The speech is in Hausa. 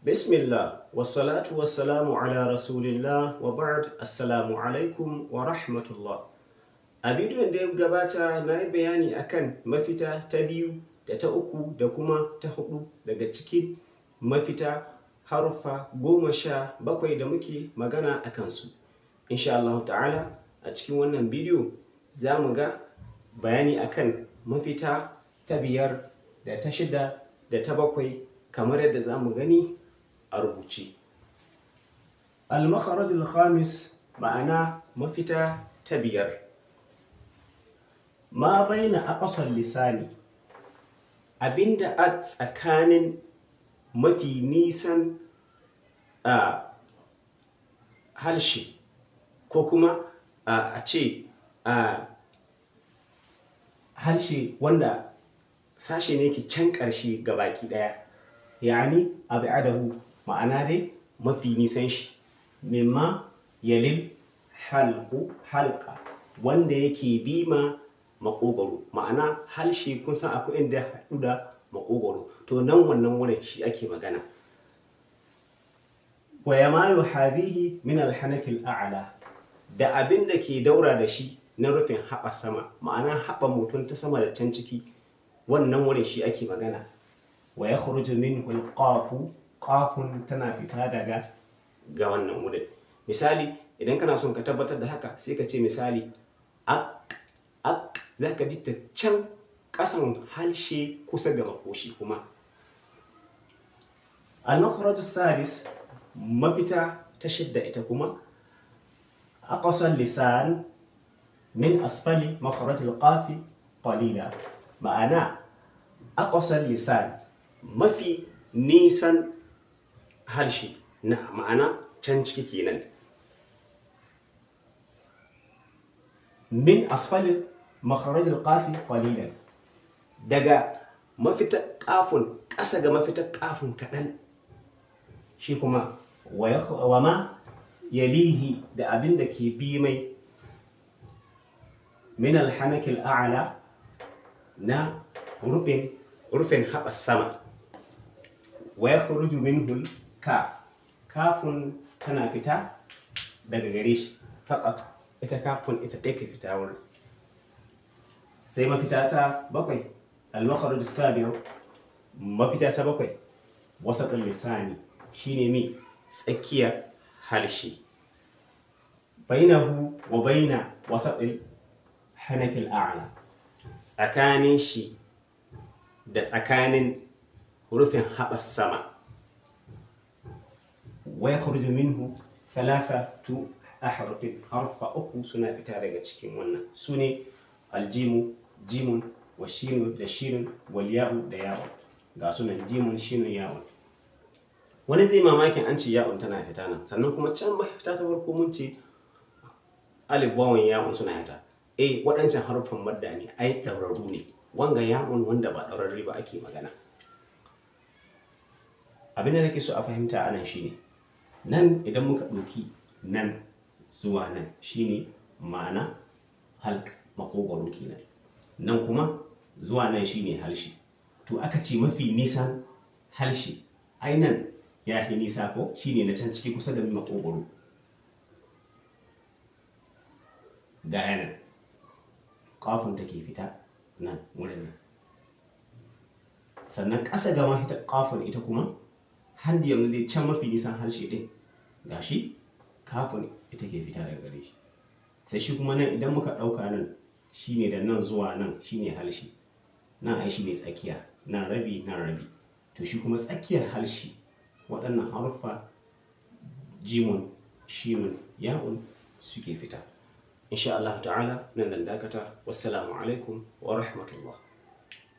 Bismillah, wassalatu wassalamu ala rasulillah wa ba'd. Assalamu alaikum wa rahmatullah. A bidiyon da ya gabata na yi bayani akan mafita ta biyu da ta uku da kuma ta hudu daga cikin mafita haruffa 17 da muke magana a kansu. Insha Allah ta'ala a cikin wannan bidiyo za mu ga bayani akan mafita ta biyar da ta shida da ta bakwai kamar yadda za mu gani a rubuce. Al-makharajul khamis ma'ana mafita ta biyar. Ma baina aqsal lisani, abinda a tsakanin mafi nisan halshe ko kuma a ce halshe wanda sashe ne ke can ƙarshe ga baki ɗaya, yani ab'adahu ma'ana dai mafi nisan shi, mimma yalil halqa wanda yake bima makogoro, ma'ana halshe kun san akwai inda haɗu da makogoro, to nan wannan wurin shi ake magana. Wa yamalu hadhihi min al-hanaki al-a'la, da abin da ke daura da shi na rufin haɓa sama, ma'ana haɓa mutum ta sama da can ciki, wannan wurin shi ake magana. Wa yakhruju minhu al-qafu, qafun tana fita daga ga wannan wurin. Misali idan kana son ka tabbatar da haka sai ka ce misali ak za ka ji ta can ƙasan halshe kusa ga makoshi kuma. Al-makhraj as-sadis mafita ta shidda ita kuma aqsal lisan min asfali makhraj al-qafi qalila, ma'ana aqsal lisan mafi nisan harshe na ma'ana can ciki kenan. Min asfali makharaj al-qafi qalilan, daga mafita kafun ƙasa ga mafita kafun kaɗan. Shi kuma wa ma yalihi da abin da ke bi mai min al-hanaki al-a'la na rufin haɓa sama. Wa yakhruju minhu al-kaf, kafun tana fita daga gare shi faqat, ita kafun ita take fita wurin. Sai mafita ta bakwai al-makhraj as-sabi', mafita ta bakwai wasat al-lisani, shine mi tsakiyar harshe, bainahu wa baina wasat al-hanaki al-a'la, tsakanin shi da tsakanin rufin haɓar sama. Wa yakhruju minhu thalathatu ahrufin, harfa uku suna fita daga cikin wannan, sune aljimu, jimun, wa shinu da shinun, wal ya'u da ya'un. Ga sunan jimun, shinun, ya'un. Wani zai mamakin an ce ya'un tana fita nan, sannan kuma can mafita ta farko mun ce alif wawan ya'un suna fita. Waɗancan haruffan madda ne, ai ɗauraru ne. Wanga ya'un wanda ba ɗaurarre ba ake magana. Abin da nake so a fahimta anan shine nan idan muka ɗauki nan zuwa nan shine ma'ana halq makogwaro kenan, nan kuma zuwa nan shine halshe. To aka ce mafi nisan halshe ai nan ya fi nisa ko shine na can ciki kusa da makogwaro. Ga yanan kafin take fita nan wurin nan, sannan ƙasa ga mafita kafin ita kuma har yanzu dai can mafi nisan harshe din gashi kafin ita ke fita daga gare shi. Sai shi kuma nan idan muka ɗauka nan shine da nan zuwa nan shine harshe, nan ai shine tsakiya, nan rabi nan rabi. To shi kuma tsakiyar harshe waɗannan haruffa jimun, shinun, ya'un suke fita. Insha Allah ta'ala nan zan dakata. Wassalamu alaikum wa rahmatullah.